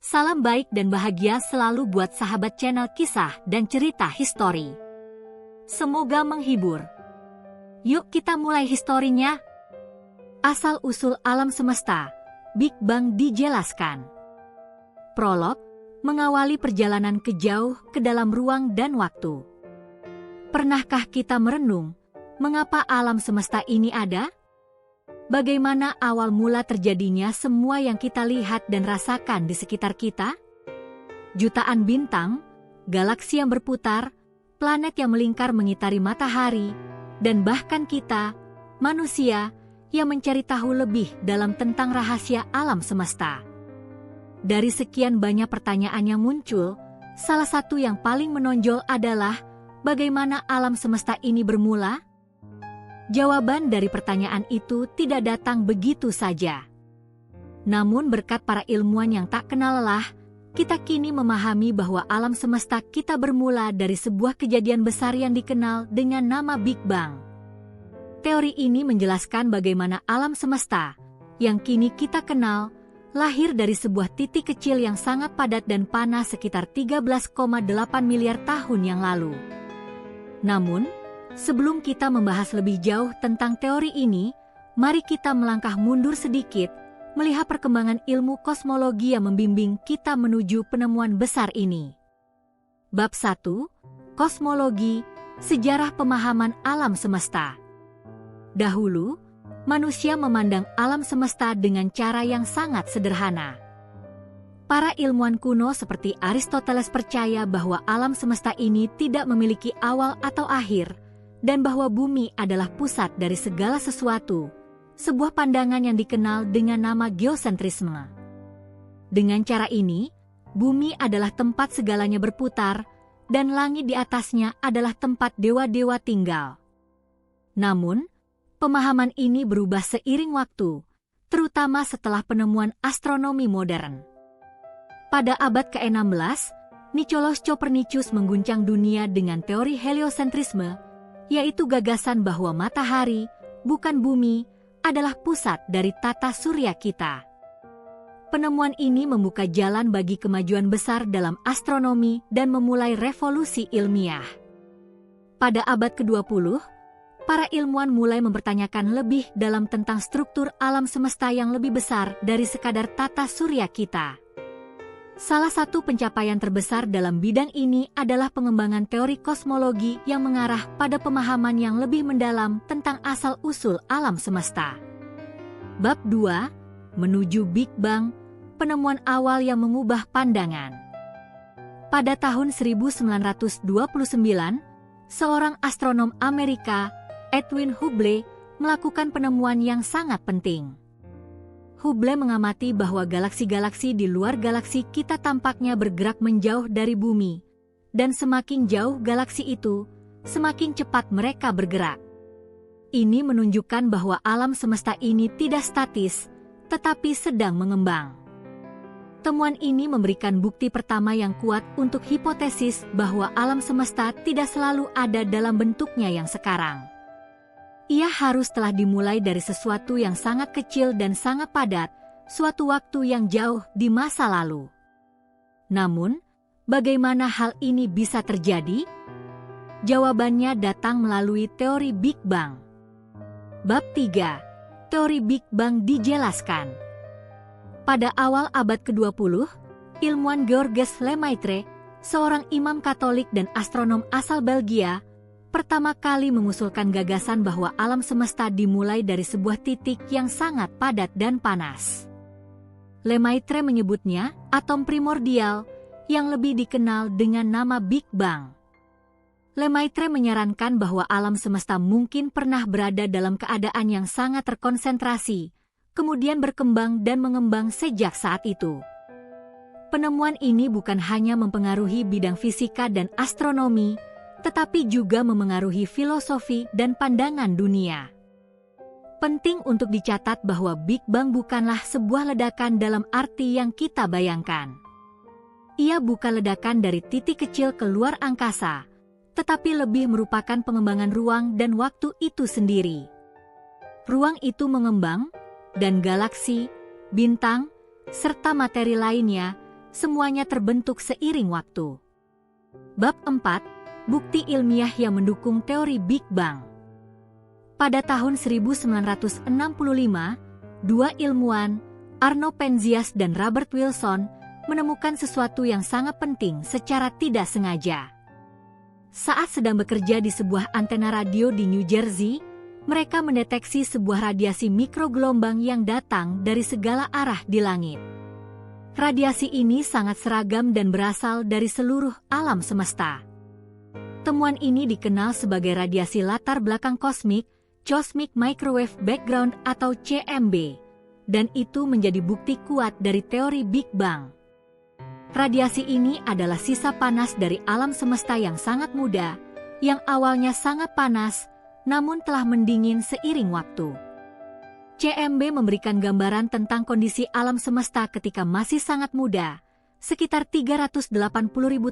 Salam baik dan bahagia selalu buat sahabat channel kisah dan cerita histori. Semoga menghibur. Yuk kita mulai historinya. Asal-usul alam semesta, Big Bang dijelaskan. Prolog, mengawali perjalanan ke jauh ke dalam ruang dan waktu. Pernahkah kita merenung, mengapa alam semesta ini ada? Bagaimana awal mula terjadinya semua yang kita lihat dan rasakan di sekitar kita? Jutaan bintang, galaksi yang berputar, planet yang melingkar mengitari matahari, dan bahkan kita, manusia, yang mencari tahu lebih dalam tentang rahasia alam semesta. Dari sekian banyak pertanyaan yang muncul, salah satu yang paling menonjol adalah bagaimana alam semesta ini bermula? Jawaban dari pertanyaan itu tidak datang begitu saja. Namun berkat para ilmuwan yang tak kenal lelah, kita kini memahami bahwa alam semesta kita bermula dari sebuah kejadian besar yang dikenal dengan nama Big Bang. Teori ini menjelaskan bagaimana alam semesta, yang kini kita kenal, lahir dari sebuah titik kecil yang sangat padat dan panas sekitar 13,8 miliar tahun yang lalu. Namun, sebelum kita membahas lebih jauh tentang teori ini, mari kita melangkah mundur sedikit, melihat perkembangan ilmu kosmologi yang membimbing kita menuju penemuan besar ini. Bab 1. Kosmologi, Sejarah Pemahaman Alam Semesta. Dahulu, manusia memandang alam semesta dengan cara yang sangat sederhana. Para ilmuwan kuno seperti Aristoteles percaya bahwa alam semesta ini tidak memiliki awal atau akhir, dan bahwa bumi adalah pusat dari segala sesuatu, sebuah pandangan yang dikenal dengan nama geosentrisme. Dengan cara ini, bumi adalah tempat segalanya berputar, dan langit di atasnya adalah tempat dewa-dewa tinggal. Namun, pemahaman ini berubah seiring waktu, terutama setelah penemuan astronomi modern. Pada abad ke-16, Nicolaus Copernicus mengguncang dunia dengan teori heliosentrisme, yaitu gagasan bahwa matahari, bukan bumi, adalah pusat dari tata surya kita. Penemuan ini membuka jalan bagi kemajuan besar dalam astronomi dan memulai revolusi ilmiah. Pada abad ke-20, para ilmuwan mulai mempertanyakan lebih dalam tentang struktur alam semesta yang lebih besar dari sekadar tata surya kita. Salah satu pencapaian terbesar dalam bidang ini adalah pengembangan teori kosmologi yang mengarah pada pemahaman yang lebih mendalam tentang asal-usul alam semesta. Bab 2. Menuju Big Bang, penemuan awal yang mengubah pandangan. Pada tahun 1929, seorang astronom Amerika, Edwin Hubble, melakukan penemuan yang sangat penting. Hubble mengamati bahwa galaksi-galaksi di luar galaksi kita tampaknya bergerak menjauh dari bumi, dan semakin jauh galaksi itu, semakin cepat mereka bergerak. Ini menunjukkan bahwa alam semesta ini tidak statis, tetapi sedang mengembang. Temuan ini memberikan bukti pertama yang kuat untuk hipotesis bahwa alam semesta tidak selalu ada dalam bentuknya yang sekarang. Ia harus telah dimulai dari sesuatu yang sangat kecil dan sangat padat, suatu waktu yang jauh di masa lalu. Namun, bagaimana hal ini bisa terjadi? Jawabannya datang melalui teori Big Bang. Bab 3. Teori Big Bang dijelaskan. Pada awal abad ke-20, ilmuwan Georges Lemaitre, seorang imam Katolik dan astronom asal Belgia, pertama kali mengusulkan gagasan bahwa alam semesta dimulai dari sebuah titik yang sangat padat dan panas. Lemaitre menyebutnya atom primordial, yang lebih dikenal dengan nama Big Bang. Lemaitre menyarankan bahwa alam semesta mungkin pernah berada dalam keadaan yang sangat terkonsentrasi, kemudian berkembang dan mengembang sejak saat itu. Penemuan ini bukan hanya mempengaruhi bidang fisika dan astronomi, tetapi juga memengaruhi filosofi dan pandangan dunia. Penting untuk dicatat bahwa Big Bang bukanlah sebuah ledakan dalam arti yang kita bayangkan. Ia bukan ledakan dari titik kecil ke luar angkasa, tetapi lebih merupakan pengembangan ruang dan waktu itu sendiri. Ruang itu mengembang, dan galaksi, bintang, serta materi lainnya semuanya terbentuk seiring waktu. Bab 4. Bukti ilmiah yang mendukung teori Big Bang. Pada tahun 1965, dua ilmuwan, Arno Penzias dan Robert Wilson, menemukan sesuatu yang sangat penting secara tidak sengaja. Saat sedang bekerja di sebuah antena radio di New Jersey, mereka mendeteksi sebuah radiasi mikrogelombang yang datang dari segala arah di langit. Radiasi ini sangat seragam dan berasal dari seluruh alam semesta. Temuan ini dikenal sebagai radiasi latar belakang kosmik, Cosmic Microwave Background atau CMB, dan itu menjadi bukti kuat dari teori Big Bang. Radiasi ini adalah sisa panas dari alam semesta yang sangat muda, yang awalnya sangat panas, namun telah mendingin seiring waktu. CMB memberikan gambaran tentang kondisi alam semesta ketika masih sangat muda, sekitar 380.000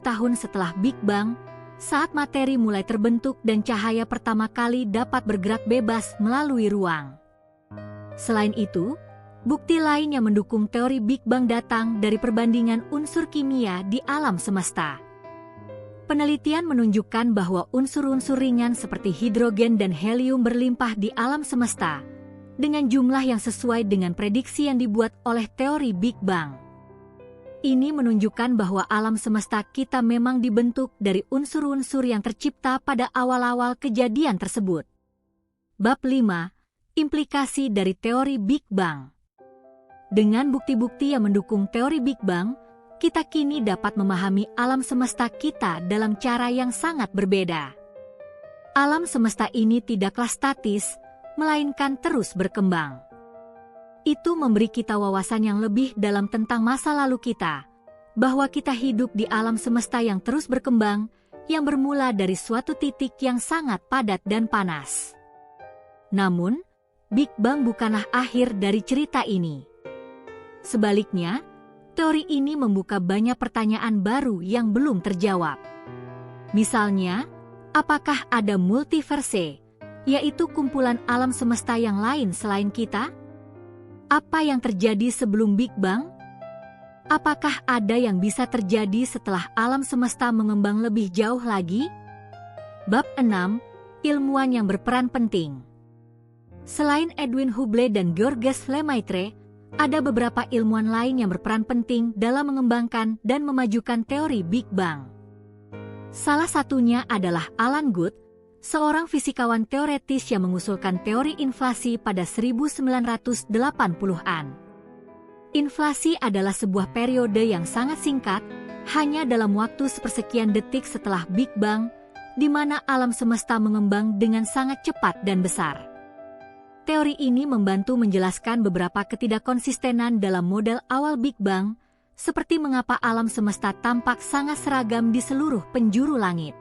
tahun setelah Big Bang, saat materi mulai terbentuk dan cahaya pertama kali dapat bergerak bebas melalui ruang. Selain itu, bukti lain yang mendukung teori Big Bang datang dari perbandingan unsur kimia di alam semesta. Penelitian menunjukkan bahwa unsur-unsur ringan seperti hidrogen dan helium berlimpah di alam semesta, dengan jumlah yang sesuai dengan prediksi yang dibuat oleh teori Big Bang. Ini menunjukkan bahwa alam semesta kita memang dibentuk dari unsur-unsur yang tercipta pada awal-awal kejadian tersebut. Bab 5. Implikasi dari teori Big Bang. Dengan bukti-bukti yang mendukung teori Big Bang, kita kini dapat memahami alam semesta kita dalam cara yang sangat berbeda. Alam semesta ini tidaklah statis, melainkan terus berkembang. Itu memberi kita wawasan yang lebih dalam tentang masa lalu kita, bahwa kita hidup di alam semesta yang terus berkembang, yang bermula dari suatu titik yang sangat padat dan panas. Namun, Big Bang bukanlah akhir dari cerita ini. Sebaliknya, teori ini membuka banyak pertanyaan baru yang belum terjawab. Misalnya, apakah ada multiverse, yaitu kumpulan alam semesta yang lain selain kita? Apa yang terjadi sebelum Big Bang? Apakah ada yang bisa terjadi setelah alam semesta mengembang lebih jauh lagi? Bab 6. Ilmuwan yang berperan penting. Selain Edwin Hubble dan Georges Lemaitre, ada beberapa ilmuwan lain yang berperan penting dalam mengembangkan dan memajukan teori Big Bang. Salah satunya adalah Alan Guth, seorang fisikawan teoretis yang mengusulkan teori inflasi pada 1980-an. Inflasi adalah sebuah periode yang sangat singkat, hanya dalam waktu sepersekian detik setelah Big Bang, di mana alam semesta mengembang dengan sangat cepat dan besar. Teori ini membantu menjelaskan beberapa ketidakkonsistenan dalam model awal Big Bang, seperti mengapa alam semesta tampak sangat seragam di seluruh penjuru langit.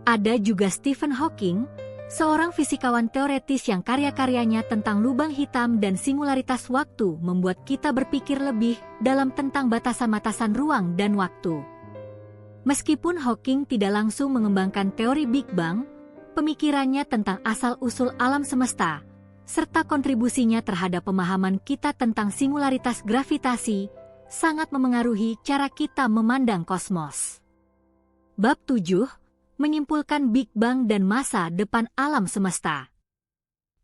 Ada juga Stephen Hawking, seorang fisikawan teoretis yang karya-karyanya tentang lubang hitam dan singularitas waktu membuat kita berpikir lebih dalam tentang batasan-batasan ruang dan waktu. Meskipun Hawking tidak langsung mengembangkan teori Big Bang, pemikirannya tentang asal-usul alam semesta, serta kontribusinya terhadap pemahaman kita tentang singularitas gravitasi, sangat memengaruhi cara kita memandang kosmos. Bab 7. Menyimpulkan Big Bang dan masa depan alam semesta.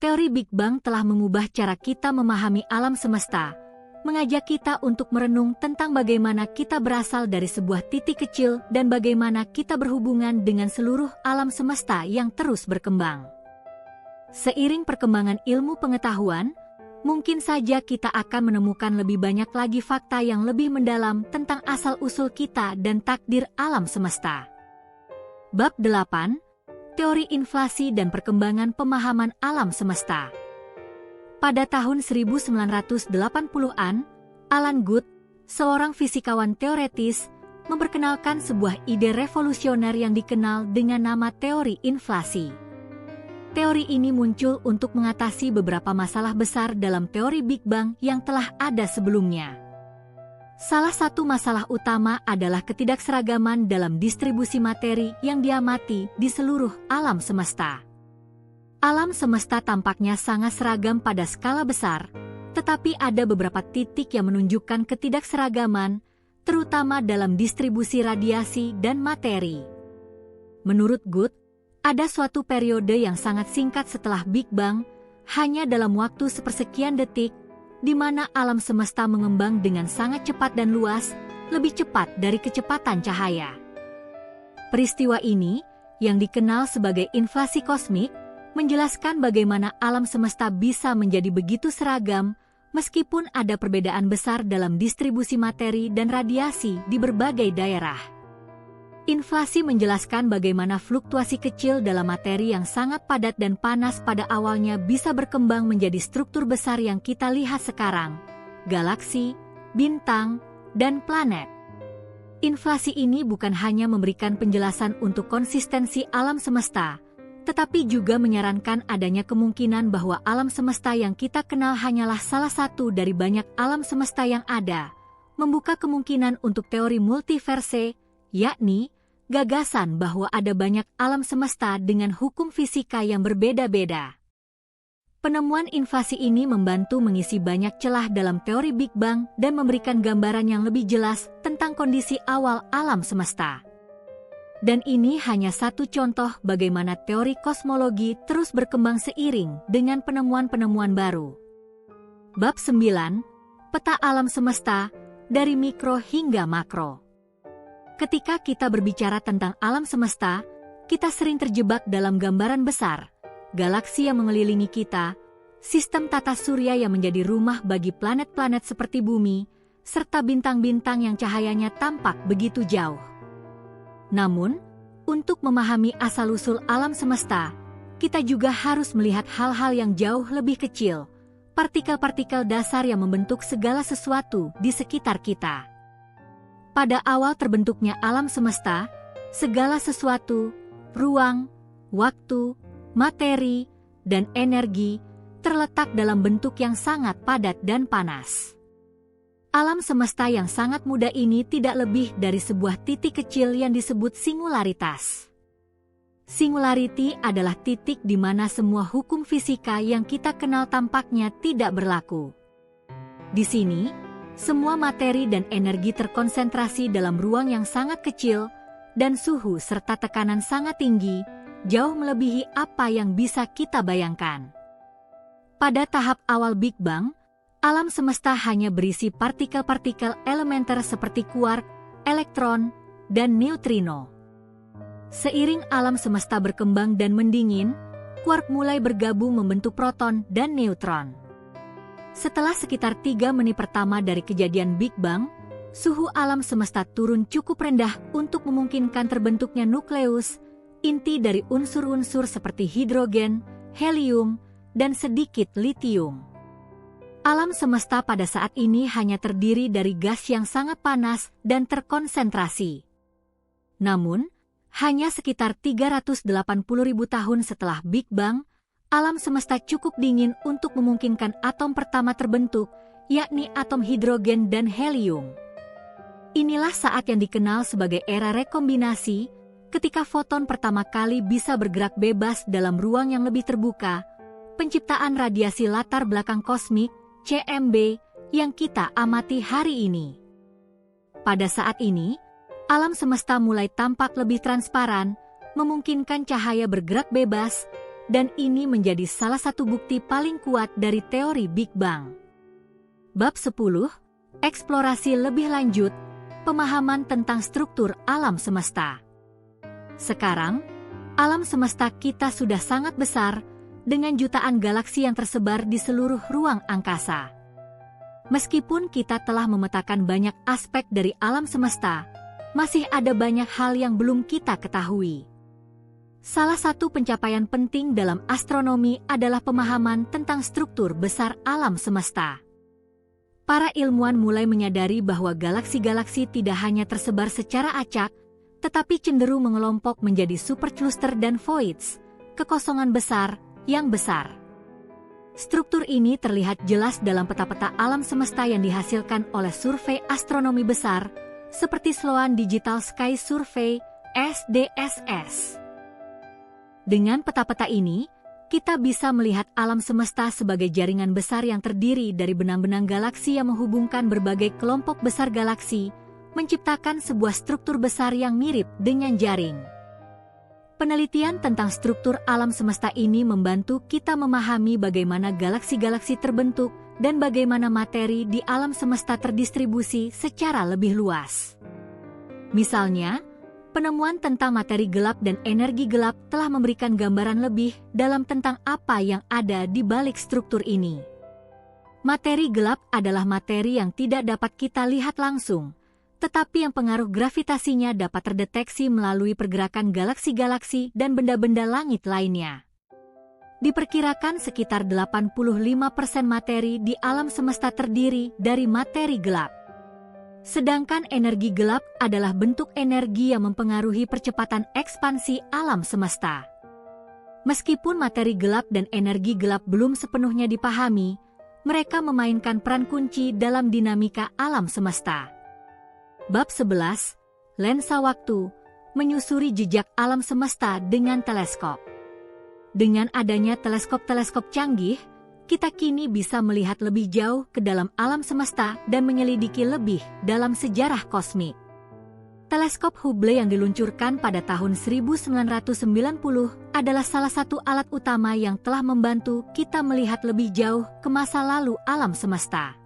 Teori Big Bang telah mengubah cara kita memahami alam semesta, mengajak kita untuk merenung tentang bagaimana kita berasal dari sebuah titik kecil dan bagaimana kita berhubungan dengan seluruh alam semesta yang terus berkembang. Seiring perkembangan ilmu pengetahuan, mungkin saja kita akan menemukan lebih banyak lagi fakta yang lebih mendalam tentang asal-usul kita dan takdir alam semesta. Bab 8. Teori inflasi dan perkembangan pemahaman alam semesta. Pada tahun 1980-an, Alan Guth, seorang fisikawan teoretis, memperkenalkan sebuah ide revolusioner yang dikenal dengan nama teori inflasi. Teori ini muncul untuk mengatasi beberapa masalah besar dalam teori Big Bang yang telah ada sebelumnya. Salah satu masalah utama adalah ketidakseragaman dalam distribusi materi yang diamati di seluruh alam semesta. Alam semesta tampaknya sangat seragam pada skala besar, tetapi ada beberapa titik yang menunjukkan ketidakseragaman, terutama dalam distribusi radiasi dan materi. Menurut Good, ada suatu periode yang sangat singkat setelah Big Bang, hanya dalam waktu sepersekian detik, di mana alam semesta mengembang dengan sangat cepat dan luas, lebih cepat dari kecepatan cahaya. Peristiwa ini, yang dikenal sebagai inflasi kosmik, menjelaskan bagaimana alam semesta bisa menjadi begitu seragam, meskipun ada perbedaan besar dalam distribusi materi dan radiasi di berbagai daerah. Inflasi menjelaskan bagaimana fluktuasi kecil dalam materi yang sangat padat dan panas pada awalnya bisa berkembang menjadi struktur besar yang kita lihat sekarang, galaksi, bintang, dan planet. Inflasi ini bukan hanya memberikan penjelasan untuk konsistensi alam semesta, tetapi juga menyarankan adanya kemungkinan bahwa alam semesta yang kita kenal hanyalah salah satu dari banyak alam semesta yang ada, membuka kemungkinan untuk teori multiverse, yakni gagasan bahwa ada banyak alam semesta dengan hukum fisika yang berbeda-beda. Penemuan inflasi ini membantu mengisi banyak celah dalam teori Big Bang dan memberikan gambaran yang lebih jelas tentang kondisi awal alam semesta. Dan ini hanya satu contoh bagaimana teori kosmologi terus berkembang seiring dengan penemuan-penemuan baru. Bab 9, Peta Alam Semesta, dari mikro hingga makro. Ketika kita berbicara tentang alam semesta, kita sering terjebak dalam gambaran besar, galaksi yang mengelilingi kita, sistem tata surya yang menjadi rumah bagi planet-planet seperti bumi, serta bintang-bintang yang cahayanya tampak begitu jauh. Namun, untuk memahami asal-usul alam semesta, kita juga harus melihat hal-hal yang jauh lebih kecil, partikel-partikel dasar yang membentuk segala sesuatu di sekitar kita. Pada awal terbentuknya alam semesta, segala sesuatu, ruang, waktu, materi, dan energi terletak dalam bentuk yang sangat padat dan panas. Alam semesta yang sangat muda ini tidak lebih dari sebuah titik kecil yang disebut singularitas. Singularity adalah titik di mana semua hukum fisika yang kita kenal tampaknya tidak berlaku. Di sini, semua materi dan energi terkonsentrasi dalam ruang yang sangat kecil, dan suhu serta tekanan sangat tinggi, jauh melebihi apa yang bisa kita bayangkan. Pada tahap awal Big Bang, alam semesta hanya berisi partikel-partikel elementer seperti kuark, elektron, dan neutrino. Seiring alam semesta berkembang dan mendingin, kuark mulai bergabung membentuk proton dan neutron. Setelah sekitar 3 menit pertama dari kejadian Big Bang, suhu alam semesta turun cukup rendah untuk memungkinkan terbentuknya nukleus, inti dari unsur-unsur seperti hidrogen, helium, dan sedikit litium. Alam semesta pada saat ini hanya terdiri dari gas yang sangat panas dan terkonsentrasi. Namun, hanya sekitar 380.000 tahun setelah Big Bang, alam semesta cukup dingin untuk memungkinkan atom pertama terbentuk, yakni atom hidrogen dan helium. Inilah saat yang dikenal sebagai era rekombinasi, ketika foton pertama kali bisa bergerak bebas dalam ruang yang lebih terbuka, penciptaan radiasi latar belakang kosmik, CMB, yang kita amati hari ini. Pada saat ini, alam semesta mulai tampak lebih transparan, memungkinkan cahaya bergerak bebas, dan ini menjadi salah satu bukti paling kuat dari teori Big Bang. Bab 10, Eksplorasi lebih lanjut, pemahaman tentang struktur alam semesta. Sekarang, alam semesta kita sudah sangat besar, dengan jutaan galaksi yang tersebar di seluruh ruang angkasa. Meskipun kita telah memetakan banyak aspek dari alam semesta, masih ada banyak hal yang belum kita ketahui. Salah satu pencapaian penting dalam astronomi adalah pemahaman tentang struktur besar alam semesta. Para ilmuwan mulai menyadari bahwa galaksi-galaksi tidak hanya tersebar secara acak, tetapi cenderung mengelompok menjadi supercluster dan voids, kekosongan besar yang besar. Struktur ini terlihat jelas dalam peta-peta alam semesta yang dihasilkan oleh survei astronomi besar, seperti Sloan Digital Sky Survey, SDSS. Dengan peta-peta ini, kita bisa melihat alam semesta sebagai jaringan besar yang terdiri dari benang-benang galaksi yang menghubungkan berbagai kelompok besar galaksi, menciptakan sebuah struktur besar yang mirip dengan jaring. Penelitian tentang struktur alam semesta ini membantu kita memahami bagaimana galaksi-galaksi terbentuk dan bagaimana materi di alam semesta terdistribusi secara lebih luas. Misalnya, penemuan tentang materi gelap dan energi gelap telah memberikan gambaran lebih dalam tentang apa yang ada di balik struktur ini. Materi gelap adalah materi yang tidak dapat kita lihat langsung, tetapi yang pengaruh gravitasinya dapat terdeteksi melalui pergerakan galaksi-galaksi dan benda-benda langit lainnya. Diperkirakan sekitar 85% materi di alam semesta terdiri dari materi gelap. Sedangkan energi gelap adalah bentuk energi yang mempengaruhi percepatan ekspansi alam semesta. Meskipun materi gelap dan energi gelap belum sepenuhnya dipahami, mereka memainkan peran kunci dalam dinamika alam semesta. Bab 11, Lensa Waktu, menyusuri jejak alam semesta dengan teleskop. Dengan adanya teleskop-teleskop canggih, kita kini bisa melihat lebih jauh ke dalam alam semesta dan menyelidiki lebih dalam sejarah kosmik. Teleskop Hubble yang diluncurkan pada tahun 1990 adalah salah satu alat utama yang telah membantu kita melihat lebih jauh ke masa lalu alam semesta.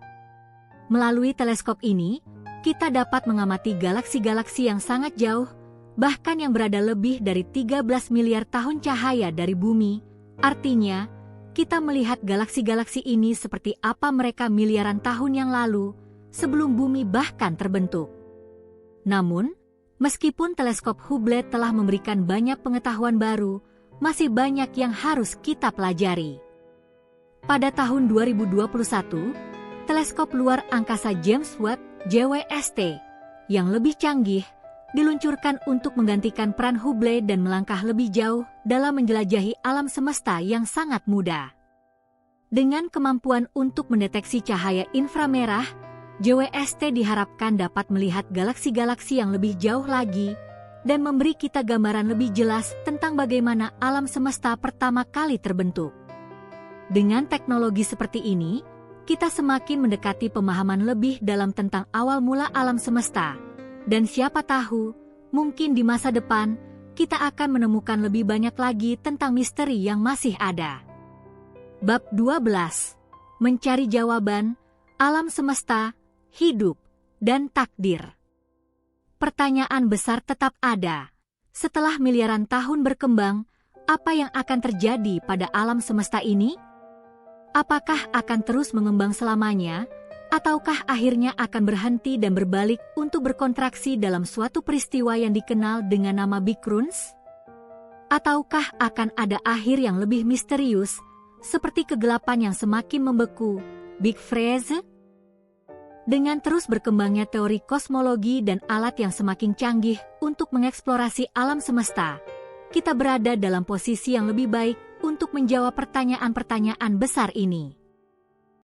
Melalui teleskop ini, kita dapat mengamati galaksi-galaksi yang sangat jauh, bahkan yang berada lebih dari 13 miliar tahun cahaya dari bumi. Artinya, kita melihat galaksi-galaksi ini seperti apa mereka miliaran tahun yang lalu, sebelum bumi bahkan terbentuk. Namun, meskipun teleskop Hubble telah memberikan banyak pengetahuan baru, masih banyak yang harus kita pelajari. Pada tahun 2021, teleskop luar angkasa James Webb (JWST) yang lebih canggih diluncurkan untuk menggantikan peran Hubble dan melangkah lebih jauh dalam menjelajahi alam semesta yang sangat muda. Dengan kemampuan untuk mendeteksi cahaya inframerah, JWST diharapkan dapat melihat galaksi-galaksi yang lebih jauh lagi dan memberi kita gambaran lebih jelas tentang bagaimana alam semesta pertama kali terbentuk. Dengan teknologi seperti ini, kita semakin mendekati pemahaman lebih dalam tentang awal mula alam semesta. Dan siapa tahu, mungkin di masa depan, kita akan menemukan lebih banyak lagi tentang misteri yang masih ada. Bab 12. Mencari jawaban, alam semesta, hidup, dan takdir. Pertanyaan besar tetap ada. Setelah miliaran tahun berkembang, apa yang akan terjadi pada alam semesta ini? Apakah akan terus mengembang selamanya? Ataukah akhirnya akan berhenti dan berbalik untuk berkontraksi dalam suatu peristiwa yang dikenal dengan nama Big Crunch? Ataukah akan ada akhir yang lebih misterius, seperti kegelapan yang semakin membeku, Big Freeze? Dengan terus berkembangnya teori kosmologi dan alat yang semakin canggih untuk mengeksplorasi alam semesta, kita berada dalam posisi yang lebih baik untuk menjawab pertanyaan-pertanyaan besar ini.